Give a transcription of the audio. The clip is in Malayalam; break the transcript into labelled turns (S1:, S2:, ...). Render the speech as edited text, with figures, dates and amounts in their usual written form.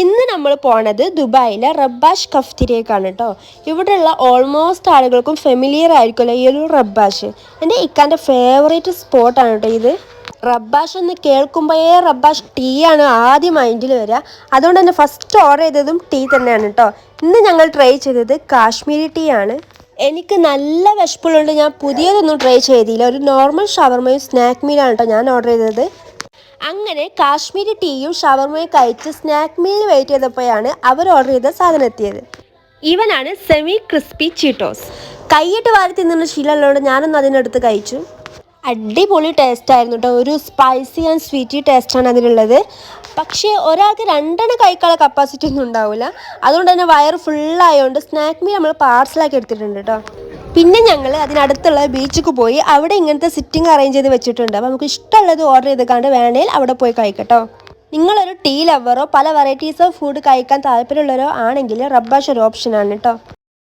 S1: ഇന്ന് നമ്മൾ പോണത് ദുബായിലെ റബ്ബാഷ് കഫ്തിരിയേക്കാണ് കേട്ടോ. ഇവിടെയുള്ള ഓൾമോസ്റ്റ് ആളുകൾക്കും ഫെമിലിയർ ആയിരിക്കുമല്ലോ ഈ ഒരു റബ്ബാഷ്. എൻ്റെ ഇക്കാൻ്റെ ഫേവറേറ്റ് സ്പോട്ടാണ് കേട്ടോ ഇത്. റബ്ബാഷ് എന്ന് കേൾക്കുമ്പോഴേ റബ്ബാഷ് ടീ ആണ് ആദ്യം മൈൻഡിൽ വരിക. അതുകൊണ്ട് തന്നെ ഫസ്റ്റ് ഓർഡർ ചെയ്തതും ടീ തന്നെയാണ് കേട്ടോ. ഇന്ന് ഞങ്ങൾ ട്രൈ ചെയ്തത് കാശ്മീരി ടീ ആണ്. എനിക്ക് നല്ല വിശപ്പുള്ളതുകൊണ്ട് ഞാൻ പുതിയതൊന്നും ട്രൈ ചെയ്തില്ല. ഒരു നോർമൽ ഷവർമയും സ്നാക്ക് മീലാണ് കേട്ടോ ഞാൻ ഓർഡർ ചെയ്തത്. അങ്ങനെ കാശ്മീരി ടീയും ഷവർമയും കഴിച്ച് സ്നാക്ക് മീൽ വെയിറ്റ് ചെയ്തപ്പോഴാണ് അവർ ഓർഡർ ചെയ്ത സാധനം എത്തിയത്. ഇവനാണ് സെമി ക്രിസ്പി ചീറ്റോസ്. കൈയിട്ട് വാരി തിന്നുന്ന ശീലമുള്ളതുകൊണ്ട് ഞാനൊന്ന് അതിനടുത്ത് കഴിച്ചു. അടിപൊളി ടേസ്റ്റായിരുന്നു കേട്ടോ. ഒരു സ്പൈസി ആൻഡ് സ്വീറ്റി ടേസ്റ്റാണ് അതിനുള്ളത്. പക്ഷേ ഒരാൾക്ക് രണ്ടെണ്ണം കഴിക്കാനുള്ള കപ്പാസിറ്റി ഒന്നും ഉണ്ടാവില്ല. അതുകൊണ്ട് തന്നെ വയറ് ഫുള്ളായതുകൊണ്ട് സ്നാക്ക് മീൽ നമ്മൾ പാർസലാക്കി എടുത്തിട്ടുണ്ട് കേട്ടോ. പിന്നെ ഞങ്ങൾ അതിനടുത്തുള്ള ബീച്ചിൽ പോയി. അവിടെ ഇങ്ങനത്തെ സിറ്റിംഗ് അറേഞ്ച് ചെയ്ത് വെച്ചിട്ടുണ്ട്. അപ്പോൾ നമുക്ക് ഇഷ്ടമുള്ളത് ഓർഡർ ചെയ്ത് വേണേൽ അവിടെ പോയി കഴിക്കട്ടോ. നിങ്ങളൊരു ടീ ലവറോ പല വെറൈറ്റീസ് ഓഫ് ഫുഡ് കഴിക്കാൻ താല്പര്യമുള്ളവരോ ആണെങ്കിൽ റബ്ബാഷ് ഒരു ഓപ്ഷനാണ് കേട്ടോ.